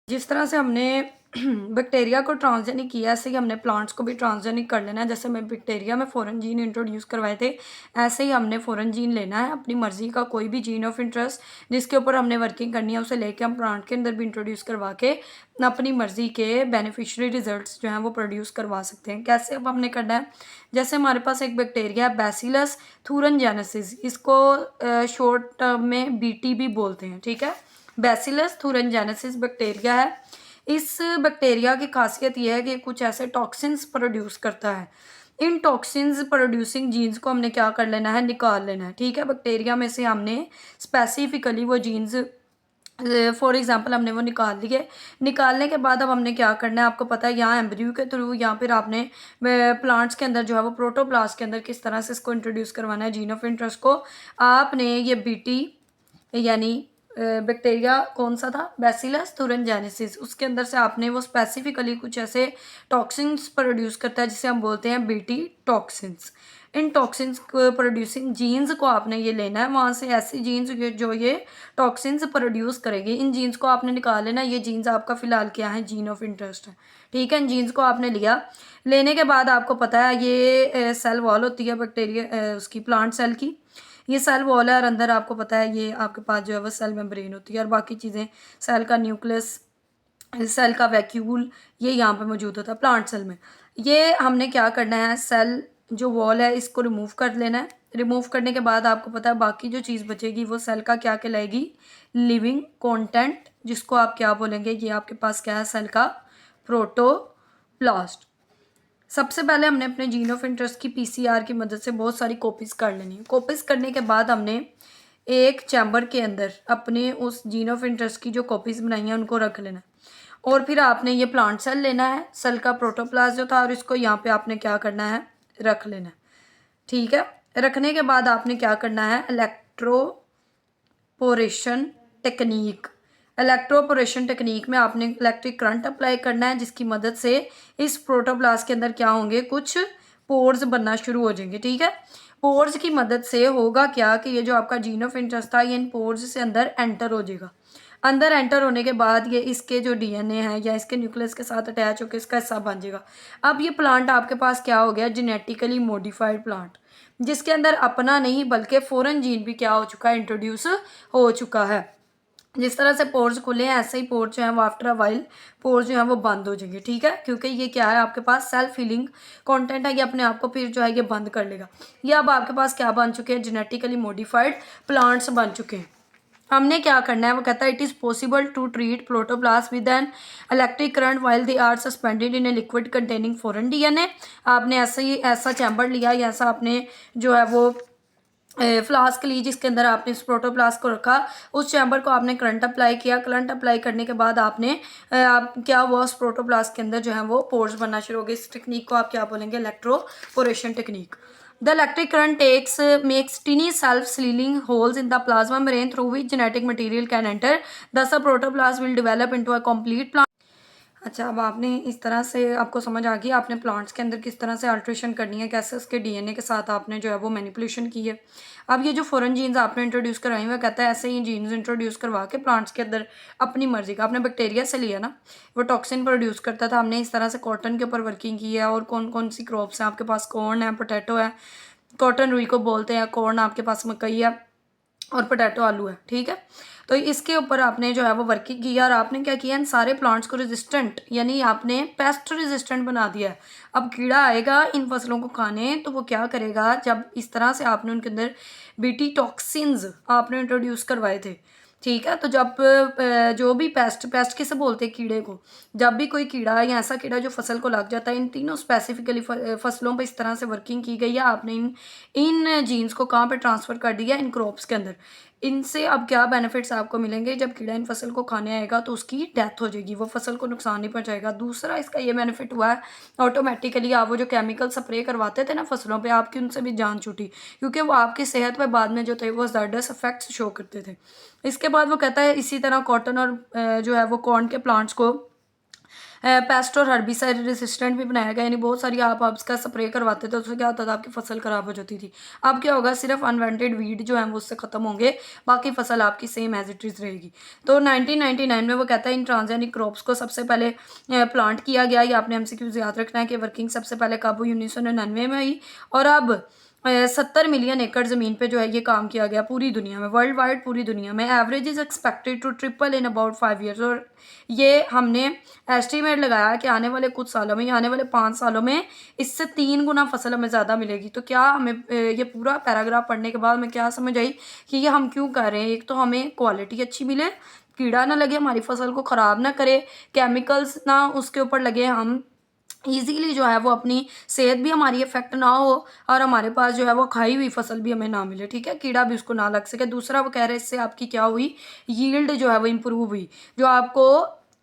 जिस तरह से हमने बैक्टीरिया को ट्रांसजेनिक किया, ऐसे ही हमने प्लांट्स को भी ट्रांसजेनिक कर लेना है। जैसे मैं बैक्टीरिया में फ़ॉरेन जीन इंट्रोड्यूस करवाए थे, ऐसे ही हमने फ़ॉरेन जीन लेना है। अपनी मर्ज़ी का कोई भी जीन ऑफ इंटरेस्ट जिसके ऊपर हमने वर्किंग करनी है, उसे लेके हम प्लांट के अंदर भी इंट्रोड्यूस करवा के अपनी मर्ज़ी के बेनिफिशियरी रिजल्ट्स जो हैं वो प्रोड्यूस करवा सकते हैं। कैसे अब हमने करना है, जैसे हमारे पास एक बैक्टीरिया है बैसिलस थूरनजेनेसिस, इसको शॉर्ट टर्म में बीटी भी बोलते हैं, ठीक है। बैसिलस थूरनजेनेसिस बैक्टीरिया है। इस बैक्टीरिया की खासियत ये है कि कुछ ऐसे टॉक्सिन्स प्रोड्यूस करता है। इन टॉक्सिन्स प्रोड्यूसिंग जीन्स को हमने क्या कर लेना है, निकाल लेना है, ठीक है। बैक्टीरिया में से हमने स्पेसिफिकली वो जीन्स फॉर एग्जांपल हमने वो निकाल लिए। निकालने के बाद अब हमने क्या करना है, आपको पता है यहाँ एम्ब्रियो के थ्रू या फिर आपने प्लांट्स के अंदर जो है वो प्रोटोप्लास्ट के अंदर किस तरह से इसको इंट्रोड्यूस करवाना है जीन ऑफ इंटरेस्ट को। आपने ये बीटी यानी बैक्टीरिया कौन सा था, बैसिलस थूरनजेनेसिस, उसके अंदर से आपने वो स्पेसिफिकली कुछ ऐसे टॉक्सिन्स प्रोड्यूस करता है जिसे हम बोलते हैं बीटी टॉक्सिन्स। इन टॉक्सिन्स को प्रोड्यूसिंग जीन्स को आपने ये लेना है वहाँ से, ऐसी जीन्स जो ये टॉक्सिन्स प्रोड्यूस करेगी, इन जीन्स को आपने निकाल लेना। ये जीन्स आपका फिलहाल क्या है, जीन ऑफ इंटरेस्ट है, ठीक है। इन जीन्स को आपने लिया। लेने के बाद आपको पता है ये सेल वॉल होती है बैक्टीरिया उसकी प्लांट सेल की, ये सेल वॉल है और अंदर आपको पता है ये आपके पास जो है वो सेल मेम्ब्रेन होती है और बाकी चीज़ें, सेल का न्यूक्लियस, सेल का वैक्यूल, ये यहाँ पे मौजूद होता है प्लांट सेल में। ये हमने क्या करना है, सेल जो वॉल है इसको रिमूव कर लेना है। रिमूव करने के बाद आपको पता है बाकी जो चीज़ बचेगी वो सेल का क्या कहलाएगी, लिविंग कंटेंट, जिसको आप क्या बोलेंगे, ये आपके पास क्या है, सेल का प्रोटोप्लास्ट। सबसे पहले हमने अपने जीन ऑफ इंटरेस्ट की पीसीआर की मदद से बहुत सारी कॉपीज़ कर लेनी है। कॉपीज़ करने के बाद हमने एक चैम्बर के अंदर अपने उस जीन ऑफ इंटरेस्ट की जो कॉपीज़ बनाई हैं उनको रख लेना है। और फिर आपने ये प्लांट सेल लेना है, सेल का प्रोटोप्लास्ट जो था, और इसको यहाँ पे आपने क्या करना है, रख लेना है, ठीक है। रखने के बाद आपने क्या करना है, इलेक्ट्रोपोरेशन टेक्निक। इलेक्ट्रोपोरेशन टेक्निक में आपने इलेक्ट्रिक करंट अप्लाई करना है जिसकी मदद से इस प्रोटोप्लास्ट के अंदर क्या होंगे, कुछ पोर्स बनना शुरू हो जाएंगे, ठीक है। पोर्स की मदद से होगा क्या कि ये जो आपका जीन ऑफ इंटरेस्ट था ये इन पोर्स से अंदर एंटर हो जाएगा। अंदर एंटर होने के बाद ये इसके जो डीएनए है या इसके न्यूक्लियस के साथ अटैच होकर इसका हिस्सा बन जाएगा। अब ये प्लांट आपके पास क्या हो गया, जेनेटिकली मॉडिफाइड प्लांट, जिसके अंदर अपना नहीं बल्कि फॉरेन जीन भी क्या हो चुका है, इंट्रोड्यूस हो चुका है। जिस तरह से पोर्स खुले हैं ऐसे ही पोर्स जो हैं वो आफ्टर अ वाइल पोर्स जो हैं वो बंद हो जाएंगे, ठीक है। क्योंकि ये क्या है, आपके पास सेल्फ हीलिंग कंटेंट है, ये अपने आप को फिर जो है ये बंद कर लेगा। ये अब आपके पास क्या बन चुके हैं, जेनेटिकली मॉडिफाइड प्लांट्स बन चुके हैं। हमने क्या करना है, वो कहता है it is possible to treat protoplast with an electric current while they are suspended in a liquid containing foreign DNA. आपने ऐसे ही ऐसा चैम्बर लिया या ऐसा आपने जो है वो फ्लास्क ली जिसके अंदर आपने इस प्रोटोप्लास्ट को रखा, उस चैम्बर को आपने करंट अप्लाई किया। करंट अप्लाई करने के बाद आपने आप क्या हुआ, उस प्रोटोप्लास्ट के अंदर जो है वो पोर्स बनना शुरू हो गए। इस टेक्निक को आप क्या बोलेंगे, electroporation technique. The electric current makes tiny self-sealing holes in the plasma membrane through which genetic material can enter. Thus, a protoplast will develop into a complete plant. अच्छा, अब आपने इस तरह से आपको समझ आ गई आपने प्लांट्स के अंदर किस तरह से अल्ट्रेशन करनी है, कैसे उसके डीएनए के साथ आपने जो है वो मैनिपुलेशन की है। अब ये जो फॉरेन जीन्स आपने इंट्रोड्यूस कराई हुआ, कहता है ऐसे ही जीन्स इंट्रोड्यूस करवा के प्लांट्स के अंदर अपनी मर्जी का, आपने बैक्टीरिया से लिया ना, वो टॉक्सिन प्रोड्यूस करता था। हमने इस तरह से कॉटन के ऊपर वर्किंग की है। और कौन कौन सी क्रॉप्स हैं आपके पास, कॉर्न है, पोटैटो है, कॉटन रुई को बोलते हैं, कॉर्न आपके पास मकई है और पोटैटो आलू है, ठीक है। तो इसके ऊपर आपने जो है वो वर्किंग की और आपने क्या किया, इन सारे प्लांट्स को रेजिस्टेंट यानी आपने पेस्ट रेजिस्टेंट बना दिया है। अब कीड़ा आएगा इन फसलों को खाने तो वो क्या करेगा, जब इस तरह से आपने उनके अंदर बीटी टॉक्सिन्स आपने इंट्रोड्यूस करवाए थे, ठीक है। तो जब जो भी पेस्ट किसे बोलते हैं, कीड़े को, जब भी कोई कीड़ा या ऐसा कीड़ा जो फसल को लग जाता है, इन तीनों स्पेसिफिकली फसलों पे इस तरह से वर्किंग की गई है। आपने इन जीन्स को कहाँ पे ट्रांसफ़र कर दिया, इन क्रॉप्स के अंदर। इनसे अब क्या बेनिफिट्स आपको मिलेंगे, जब कीड़ा इन फसल को खाने आएगा तो उसकी डेथ हो जाएगी, वो फसल को नुकसान नहीं पहुंचाएगा। दूसरा इसका ये बेनिफिट हुआ है, ऑटोमेटिकली आप वो जो केमिकल स्प्रे करवाते थे ना फसलों पे, आपकी उनसे भी जान छूटी, क्योंकि वो आपकी सेहत पे बाद में जो थे वो ज़बरदस्त इफेक्ट्स शो करते थे। इसके बाद वो कहता है इसी तरह कॉटन और जो है वो कॉर्न के प्लांट्स को पेस्ट और हर्बिसाइड रेसिस्टेंट भी बनाया गया, यानी बहुत सारी आप इसका स्प्रे करवाते थे, उससे क्या होता था आपकी फसल ख़राब हो जाती थी। अब क्या होगा, सिर्फ अनवांटेड वीड जो है वो उससे ख़त्म होंगे, बाकी फसल आपकी सेम एज इट इज़ रहेगी। तो 1999 में वो कहता है इन ट्रांसजेनिक क्रॉप्स को सबसे पहले प्लांट किया गया। ये आपने MCQs याद रखना है कि वर्किंग सबसे पहले कब हुई, 1999 में हुई। और अब 70 मिलियन एकड़ ज़मीन पे जो है ये काम किया गया पूरी दुनिया में, वर्ल्ड वाइड पूरी दुनिया में। Average is expected to triple in about 5 years. और ये हमने एस्टिमेट लगाया कि आने वाले कुछ सालों में, आने वाले 5 सालों में इससे 3 गुना फसल हमें ज़्यादा मिलेगी। तो क्या हमें ये पूरा पैराग्राफ पढ़ने के बाद हमें क्या समझ आई कि ये हम क्यों कर रहे हैं। एक तो हमें क्वालिटी अच्छी मिले, कीड़ा ना लगे, हमारी फसल को ख़राब ना करे, केमिकल्स ना उसके ऊपर लगे, हम ईज़िली जो है वो अपनी सेहत भी हमारी इफ़ेक्ट ना हो, और हमारे पास जो है वो खाई हुई फसल भी हमें ना मिले, ठीक है, कीड़ा भी उसको ना लग सके। दूसरा वो कह रहे हैं इससे आपकी क्या हुई, यील्ड जो है वो इम्प्रूव हुई। जो आपको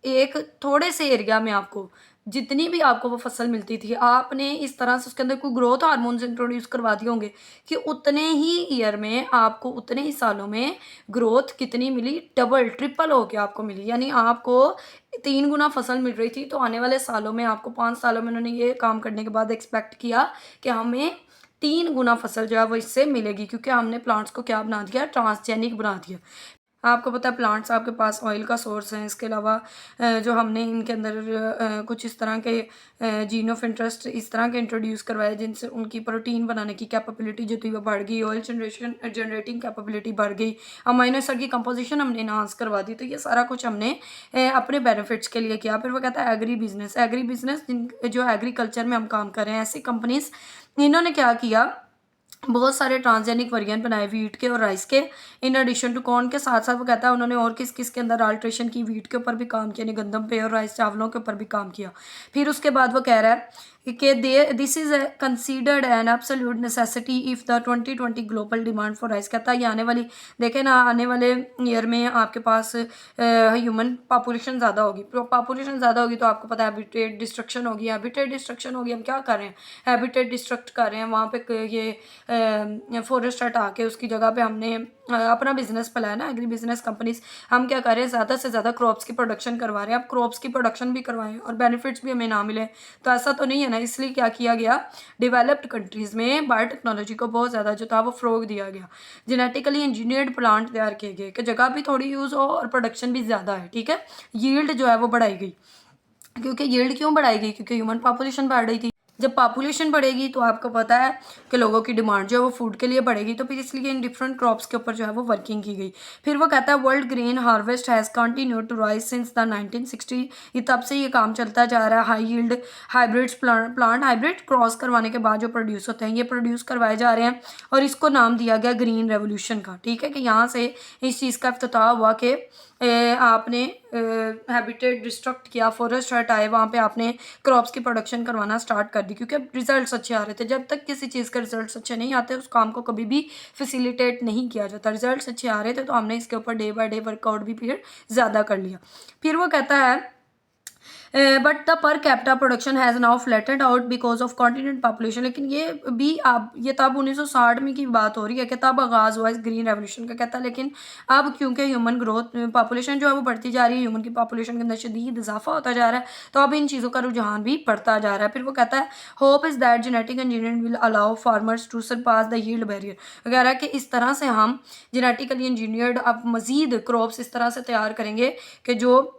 एक थोड़े से एरिया में आपको जितनी भी आपको वो फसल मिलती थी, आपने इस तरह से उसके अंदर कोई ग्रोथ हार्मोन्स इंट्रोड्यूस करवा दिए होंगे कि उतने ही ईयर में आपको, उतने ही सालों में ग्रोथ कितनी मिली, डबल ट्रिपल होके आपको मिली। यानी आपको 3 गुना फसल मिल रही थी, तो आने वाले सालों में आपको 5 सालों में उन्होंने ये काम करने के बाद एक्सपेक्ट किया कि हमें 3 गुना फसल जो है वो इससे मिलेगी, क्योंकि हमने प्लांट्स को क्या बना दिया, ट्रांसजेनिक बना दिया। आपको पता है प्लांट्स आपके पास ऑयल का सोर्स है। इसके अलावा जो हमने इनके अंदर कुछ इस तरह के जीन ऑफ इंटरेस्ट इस तरह के इंट्रोड्यूस करवाए जिनसे उनकी प्रोटीन बनाने की कैपेबिलिटी जो थी वो बढ़ गई, ऑयल जनरेटिंग कैपेबिलिटी बढ़ गई, अमाइनो एसिड की कंपोजिशन हमने इनहांस करवा दी। तो ये सारा कुछ हमने अपने बेनिफिट्स के लिए किया। फिर वो कहता है एग्री बिजनेस जो एग्रीकल्चर में हम काम कर रहे हैं, ऐसी कंपनीज इन्होंने क्या किया, बहुत सारे ट्रांसजेनिक वेरिएंट बनाए वीट के और राइस के, इन एडिशन टू कॉर्न के साथ साथ वो कहता है उन्होंने और किस किस के अंदर अल्ट्रेशन की, वीट के ऊपर भी काम किया, यानी गंदम पे और राइस चावलों के ऊपर भी काम किया। फिर उसके बाद वो कह रहा है कि this is considered an absolute necessity if the 2020 global demand for rice. कहता है ये आने वाली, देखें ना, आने वाले ईयर में आपके पास ह्यूमन पॉपुलेशन ज़्यादा होगी, पॉपुलेशन ज़्यादा होगी तो आपको पता है हैबिटेट डिस्ट्रक्शन होगी, हम क्या कर रहे हैं, हैबिटेट डिस्ट्रक्ट कर रहे हैं। वहाँ पे ये फॉरेस्ट हटा के उसकी जगह पे हमने अपना बिजनेस फैलाया ना, एग्री बिजनेस कंपनीज, हम क्या कर रहे हैं, ज़्यादा से ज़्यादा क्रॉप्स की प्रोडक्शन करवा रहे हैं। अब क्रॉप्स की प्रोडक्शन भी करवाएं और बेनिफिट्स भी हमें ना मिले तो ऐसा तो नहीं है ना। इसलिए क्या किया गया, डेवलप्ड कंट्रीज़ में बायोटेक्नोलॉजी को बहुत ज़्यादा जो था वो फ़रोग दिया गया, जेनेटिकली इंजीनियर्ड प्लांट तैयार किए गए कि जगह भी थोड़ी यूज़ हो और प्रोडक्शन भी ज़्यादा है, ठीक है। यील्ड जो है वो बढ़ाई गई, क्योंकि यील्ड क्यों बढ़ाई गई, क्योंकि ह्यूमन पॉपुलेशन बढ़ रही थी। जब पॉपुलेशन बढ़ेगी तो आपको पता है कि लोगों की डिमांड जो है वो फूड के लिए बढ़ेगी, तो फिर इसलिए इन डिफरेंट क्रॉप्स के ऊपर जो है वो वर्किंग की गई। फिर वो कहता है world grain harvest has continue to rise since the 1960। ये तब से ये काम चलता जा रहा है। High yield hybrids plant hybrid cross करवाने के बाद जो प्रोड्यूस होते हैं ये प्रोड्यूस करवाए जा रहे हैं, और इसको नाम दिया गया ग्रीन रेवोल्यूशन का, ठीक है, कि यहाँ से इस चीज़ का इफ्तिताह हुआ कि आपने हैबिटेट डिस्ट्रक्ट किया, फॉरेस्ट हटाए, वहाँ पे आपने क्रॉप्स की प्रोडक्शन करवाना स्टार्ट कर दी, क्योंकि अब रिजल्ट्स अच्छे आ रहे थे। जब तक किसी चीज़ के रिजल्ट्स अच्छे नहीं आते उस काम को कभी भी फैसिलिटेट नहीं किया जाता। रिजल्ट्स अच्छे आ रहे थे तो हमने इसके ऊपर डे बाय डे वर्कआउट भी फिर ज़्यादा कर लिया। फिर वो कहता है but the per capita production has now flatted out because of continent population. लेकिन ये भी आप, ये तब 1960 में की बात हो रही है कि तब आगाज़ हुआ इस ग्रीन रेवोल्यूशन का, कहता है। लेकिन अब क्योंकि ह्यूमन ग्रोथ पॉपुलेशन जो है वो बढ़ती जा रही है, ह्यूमन की पॉपुलेशन के अंदर शदीद इजाफा होता जा रहा है, तो अब इन चीज़ों का रुझान भी बढ़ता जा रहा है। फिर वो कहता है hope is that genetic engineering will allow farmers to surpass the yield barrier. वगैरह कि इस तरह से हम जेनेटिकली इंजीनियर्ड अब मज़ीद क्रॉप्स इस तरह से तैयार करेंगे कि जो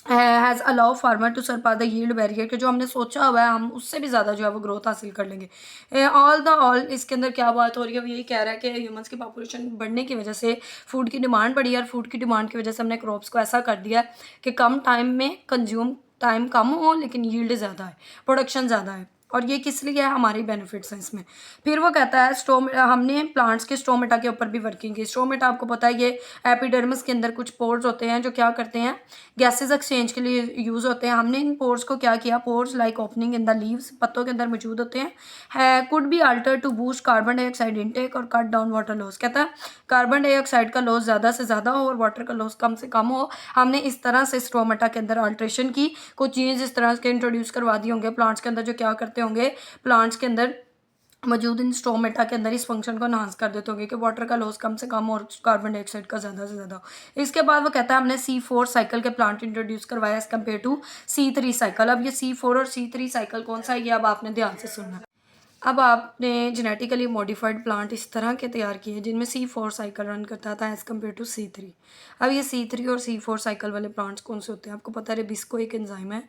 has allow farmer to surpass the yield barrier, कि जो हमने सोचा हुआ है हम उससे भी ज़्यादा जो है वो ग्रोथ हासिल कर लेंगे। ऑल इसके अंदर क्या बात हो रही है, वो यही कह रहा है कि ह्यूमंस की पॉपुलेशन बढ़ने की वजह से फूड की डिमांड बढ़ी है, और फूड की डिमांड की वजह से हमने क्रॉप्स को ऐसा कर दिया है कि कम टाइम में कंज्यूम टाइम कम हो लेकिन यील्ड ज़्यादा है, प्रोडक्शन ज़्यादा है, और ये किस लिए है, हमारी बेनिफिट्स हैं इसमें। फिर वो कहता है हमने प्लांट्स के स्टोमेटा के ऊपर भी वर्किंग की। स्टोमेटा आपको पता है ये एपिडर्मिस के अंदर कुछ पोर्स होते हैं जो क्या करते हैं, गैसेस एक्सचेंज के लिए यूज़ होते हैं। हमने इन पोर्स को क्या किया, pores like opening in the leaves, पत्तों के अंदर मौजूद होते हैं, could be alter to boost carbon dioxide intake और कट डाउन वाटर लॉस। कहता है कार्बन डाइऑक्साइड का लॉस ज़्यादा से ज़्यादा हो और वाटर का लॉस कम से कम हो। हमने इस तरह से स्टोमेटा के अंदर अल्ट्रेशन की, कुछ चीज़ इस तरह के इंट्रोड्यूस करवा दी होंगे प्लांट्स के अंदर, जो क्या करते होंगे, प्लांट्स के अंदर मौजूद इन स्टोमेटा के अंदर इस फंक्शन को एनहांस कर देते होंगे कि वाटर का लॉस कम से कम और कार्बन डाइऑक्साइड का ज़्यादा से ज़्यादा हो। इसके बाद वो कहता है हमने C4 साइकिल के प्लांट इंट्रोड्यूस करवाया as compare to C3 cycle. अब ये C4 और C3 साइकिल कौन सा है ये अब आपने ध्यान से सुनना। अब आपने जेनेटिकली मॉडिफाइड प्लांट इस तरह के तैयार किए जिनमें C4 साइकिल रन करता था एज़ कम्पेयर टू C3। अब ये C3 और C4 साइकिल वाले प्लांट्स कौन से होते हैं आपको पता है। रेबिस्को एक एंजाइम है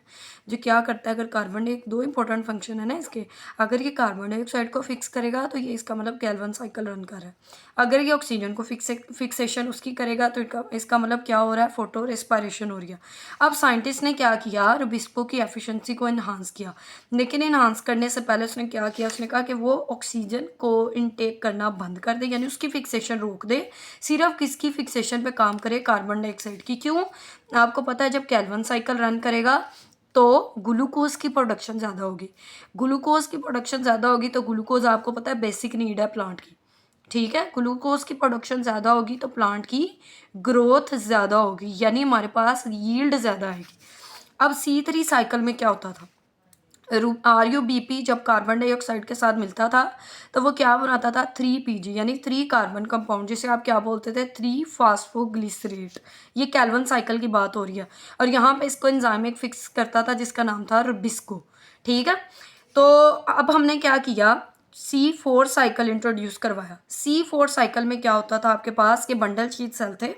जो क्या करता है, अगर कार्बन एक दो इंपॉर्टेंट फंक्शन है ना इसके, अगर ये कार्बन डाइऑक्साइड को फिक्स करेगा तो ये इसका मतलब कैल्विन साइकिल रन कर रहा है। अगर ये ऑक्सीजन को फिक्सेशन उसकी करेगा तो इसका मतलब क्या हो रहा है, फोटो रेस्पायरेशन हो रही है। अब साइंटिस्ट ने क्या किया, रेबिस्को की एफिशिएंसी को इन्हांस किया, लेकिन इन्हांस करने से पहले उसने क्या किया, उसने कहा कि वो ऑक्सीजन को इनटेक करना बंद कर दे, यानी उसकी फिक्सेशन रोक दे, सिर्फ किसकी फिक्सेशन पे काम करे, कार्बन डाइऑक्साइड की। क्यों, आपको पता है जब कैल्विन साइकिल रन करेगा तो ग्लूकोज की प्रोडक्शन ज़्यादा होगी। ग्लूकोज की प्रोडक्शन ज़्यादा होगी तो ग्लूकोज आपको पता है बेसिक नीड है प्लांट की, ठीक है। ग्लूकोज की प्रोडक्शन ज़्यादा होगी तो प्लांट की ग्रोथ ज़्यादा होगी, यानी हमारे पास यील्ड ज़्यादा आएगी। अब C3 साइकिल में क्या होता था, RuBP जब कार्बन डाइऑक्साइड के साथ मिलता था तो वो क्या बनाता था, 3PG यानी 3 कार्बन कंपाउंड, जिसे आप क्या बोलते थे, 3 फास्फोग्लिसरेट। ये कैल्विन साइकिल की बात हो रही है और यहाँ पे इसको एंजाइम एक फिक्स करता था जिसका नाम था रेबिस्को, ठीक है। तो अब हमने क्या किया, C4 साइकिल इंट्रोड्यूस करवाया। C4 साइकिल में क्या होता था आपके पास, के बंडल शीट सेल थे,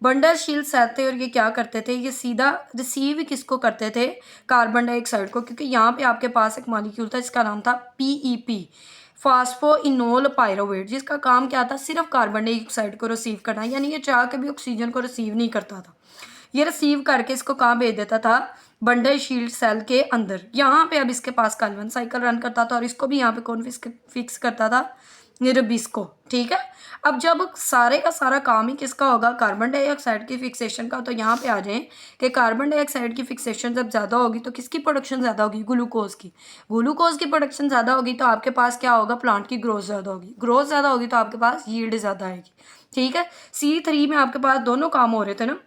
बंडल शील्ड सेल थे और ये क्या करते थे, ये सीधा रिसीव किसको करते थे, कार्बन डाइऑक्साइड को, क्योंकि यहाँ पे आपके पास एक मॉलिक्यूल था जिसका नाम था PEP, फास्फोइनोल पायरोवेट, जिसका काम क्या था, सिर्फ कार्बन डाइऑक्साइड को रिसीव करना, यानी ये चाह के भी ऑक्सीजन को रिसीव नहीं करता था। ये रिसीव करके इसको कहाँ भेज देता था, बंडल शील्ड सेल के अंदर। यहाँ पे अब इसके पास कार्बन साइकिल रन करता था और इसको भी यहाँ पे कौन फिक्स करता था, ये रेबिस्को, ठीक है। अब जब सारे का सारा काम ही किसका होगा, कार्बन डाइऑक्साइड की फिक्सेशन का, तो यहाँ पे आ जाएं कि कार्बन डाइऑक्साइड की फिक्सेशन जब ज़्यादा होगी तो किसकी प्रोडक्शन ज़्यादा होगी, ग्लूकोज की। ग्लूकोज की प्रोडक्शन ज़्यादा होगी तो आपके पास क्या होगा, प्लांट की ग्रोथ ज़्यादा होगी, ग्रोथ ज़्यादा होगी तो आपके पास यील्ड ज़्यादा आएगी, ठीक है। C3 में आपके पास दोनों काम हो रहे थे ना,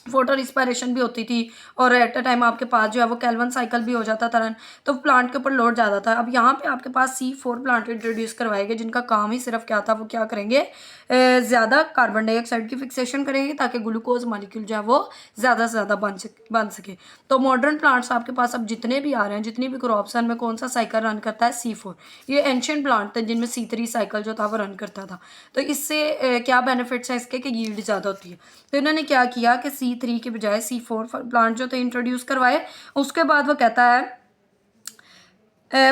फोटो रिस्पायरेशन भी होती थी और एट अ टाइम आपके पास जो है वो कैल्विन साइकिल भी हो जाता था रन, तो प्लांट के ऊपर लोड ज़्यादा था। अब यहाँ पे आपके पास C4 प्लांट इंट्रोड्यूस करवाए गए जिनका काम ही सिर्फ क्या था, वो क्या करेंगे, ज़्यादा कार्बन डाइऑक्साइड की फिक्सेशन करेंगे ताकि ग्लूकोज मॉलिक्यूल जो है वो ज़्यादा से ज़्यादा बन सके। तो मॉडर्न प्लांट्स आपके पास अब जितने भी आ रहे हैं, जितनी भी क्रॉप्स हैं, में कौन सा साइकिल रन करता है, C4। ये एंशियंट प्लांट थे जिनमें C3 साइकिल जो था वो रन करता था। तो इससे क्या बेनिफिट्स हैं इसके, कि यील्ड ज़्यादा होती है। तो इन्होंने क्या किया कि C3 के बजाय C4 प्लांट जो थे इंट्रोड्यूस करवाए। उसके बाद वो कहता है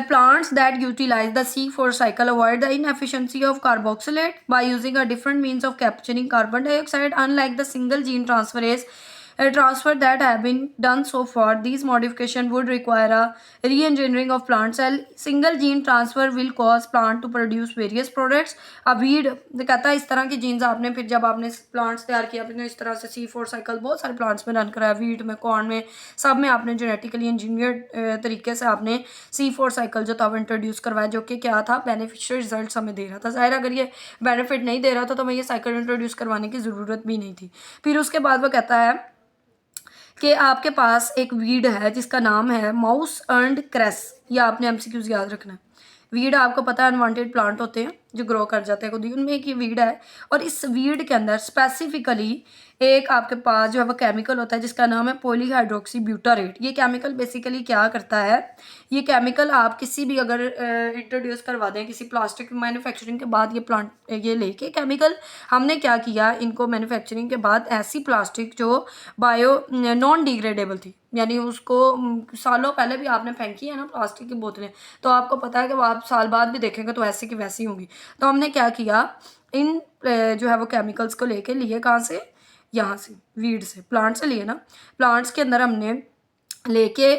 plants that utilize the C4 cycle avoid the inefficiency of carboxylate by using a different means of capturing carbon dioxide, unlike the single gene transferase transfer that have been done so far. These modification would require a re-engineering of plant cell. Single gene transfer will cause plant to produce various products. A weed कहता है इस तरह की jeans आपने फिर जब आपने plants तैयार किया, आपने इस तरह से C4 साइकिल बहुत सारे प्लांट्स में रन कराया, वीट में, कॉर्न में, सब में आपने जेनेटिकली इंजीनियर्ड तरीके से आपने C4 साइकिल जो था वो इंट्रोड्यूस करवाया, जो कि क्या था, बेनिफिशियल रिजल्ट हमें दे रहा था। जाहिर अगर ये बेनिफिट नहीं दे रहा था तो मैं ये साइकिल इंट्रोड्यूस करवाने की ज़रूरत भी नहीं थी। फिर उसके बाद वो कहता है कि आपके पास एक वीड है जिसका नाम है माउस अर्नड क्रेस, ये आपने MCQs याद रखना है। वीड आपको पता है अनवांटेड प्लांट होते हैं जो ग्रो कर जाते हैं खुद ही, उनमें एक ये वीड है और इस वीड के अंदर स्पेसिफिकली एक आपके पास जो है वो केमिकल होता है जिसका नाम है पॉलीहाइड्रोक्सी ब्यूटारेट। ये केमिकल बेसिकली क्या करता है, ये केमिकल आप किसी भी अगर इंट्रोड्यूस करवा दें किसी प्लास्टिक मैन्युफैक्चरिंग के बाद, ये प्लांट ये लेके केमिकल हमने क्या किया, इनको मैन्युफैक्चरिंग के बाद ऐसी प्लास्टिक जो बायो नॉन डिग्रेडेबल थी, यानी उसको सालों पहले भी आपने फेंकी है ना प्लास्टिक की बोतलें, तो आपको पता है कि वो आप साल बाद भी देखेंगे तो ऐसी की वैसी होंगी। तो हमने क्या किया, इन जो है वो केमिकल्स को लेके लिए कहाँ से, यहाँ से वीड से, प्लांट से लिए ना, प्लांट्स के अंदर हमने लेके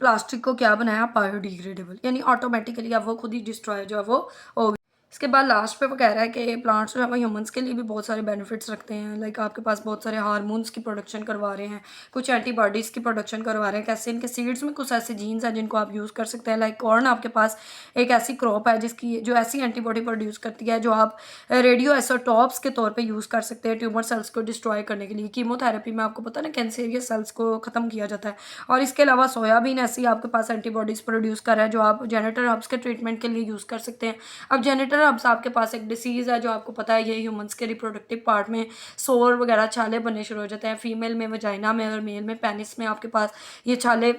प्लास्टिक को क्या बनाया, बायोडिग्रेडेबल, यानी ऑटोमेटिकली अब वो खुद ही डिस्ट्रॉय जो है वो हो। इसके बाद लास्ट पे वो कह रहा है कि प्लांट्स जो है वो ह्यूमंस के लिए भी बहुत सारे बेनिफिट्स रखते हैं। लाइक आपके पास बहुत सारे हार्मोन्स की प्रोडक्शन करवा रहे हैं, कुछ एंटीबॉडीज़ की प्रोडक्शन करवा रहे हैं। कैसे इनके सीड्स में कुछ ऐसे जीन्स हैं जिनको आप यूज़ कर सकते हैं। लाइक कॉर्न आपके पास एक ऐसी क्रॉप है जिसकी जो ऐसी एंटीबॉडी प्रोड्यूस करती है जो आप रेडियो आइसोटॉप्स के तौर पे यूज़ कर सकते हैं ट्यूमर सेल्स को डिस्ट्रॉय करने के लिए। कीमोथेरेपी में आपको पता है ना कैंसरियस सेल्स को ख़त्म किया जाता है। और इसके अलावा सोयाबीन ऐसी आपके पास एंटीबॉडीज़ प्रोड्यूस कर रहा है जो आप जेनिटल हर्ब्स के ट्रीटमेंट के लिए यूज़ कर सकते हैं। अब जेनिटल हर्ब्स आपके पास एक डिसीज़ है जो आपको पता है, ये ह्यूमंस के रिप्रोडक्टिव पार्ट में सोर वगैरह छाले बनने शुरू हो जाते हैं। फीमेल में वजाइना में और मेल में पेनिस में आपके पास ये छाले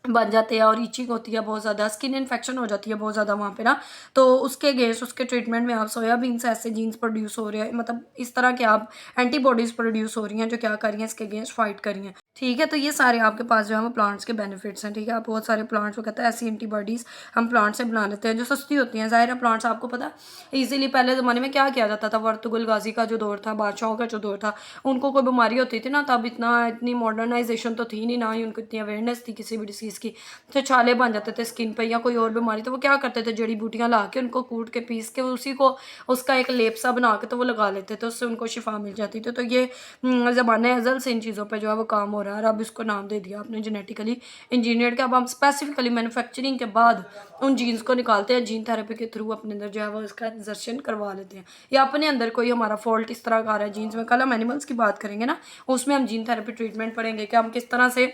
बन जाते हैं और ईचिंग होती है बहुत ज़्यादा, स्किन इन्फेक्शन हो जाती है बहुत ज़्यादा वहाँ पे ना। तो उसके अगेंस्ट उसके ट्रीटमेंट में आप सोयाबीन से ऐसे जीन्स प्रोड्यूस हो रहे हैं, मतलब इस तरह के आप एंटीबॉडीज़ प्रोड्यूस हो रही हैं जो क्या कर रही हैं, इसके अगेंस्ट फाइट कर रही हैं। ठीक है, तो ये सारे आपके पास जो है वो प्लांट्स के बेनिफिट्स हैं। ठीक है, आप बहुत सारे प्लांट्स, वो कहता है ऐसी एंटीबॉडीज़ हम प्लांट से बना लेते हैं जो सस्ती होती हैं। ज़ाहिर है प्लांट्स आपको पता है ईजिली पहले ज़माने में क्या किया जाता था, वर्तुगल गाजी का जो दौर था, बादशाहों का जो दौर था, उनको कोई बीमारी होती थी ना तब इतनी मॉडर्नाइजेशन तो थी नहीं, ना ही उनको इतनी अवेयरनेस थी किसी भी डिसीज़ की। तो छाले बन जाते थे स्किन पे या कोई और बीमारी, तो वो क्या करते थे, जड़ी बूटियाँ ला के उनको कूट के पीस के उसी को उसका एक लेप सा बना के तो वो लगा लेते थे, उससे उनको शिफा मिल जाती थी। तो ये ज़माने अज़ल से इन चीज़ों पे जो है वो काम हो रहा है और अब इसको नाम दे दिया आपने जेनेटिकली इंजीनियर्ड के। अब हम स्पेसिफिकली मैन्युफैक्चरिंग के बाद उन जीन्स को निकालते हैं, जीन थेरेपी के थ्रू अपने अंदर जो है वो इसका इंजर्शन करवा लेते हैं या अपने अंदर कोई हमारा फॉल्ट इस तरह का आ रहा है जीन्स में। कल हम एनिमल्स की बात करेंगे ना, उसमें हम जीन थेरेपी ट्रीटमेंट पढ़ेंगे कि हम किस तरह से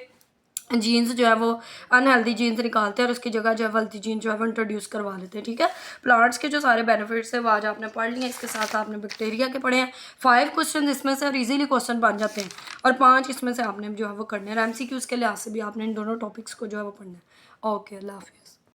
जीन्स जो है वो अनहेल्दी जीन्स निकालते हैं और उसकी जगह जो है हेल्थी जीन जो है वो इंट्रोड्यूस करवा लेते हैं। ठीक है, प्लांट्स के जो सारे बेनिफिट्स है वो आज आपने पढ़ लिए। इसके साथ आपने बैक्टीरिया के पढ़े हैं 5 क्वेश्चन इसमें से, और इजीली क्वेश्चन बन जाते हैं, और 5 इसमें से आपने जो है वो करने हैं। एमसीक्यूज़ के लिहाज से भी आपने इन दोनों टॉपिक्स को जो है वो पढ़ना है। ओके, अल्लाह हाफिज़।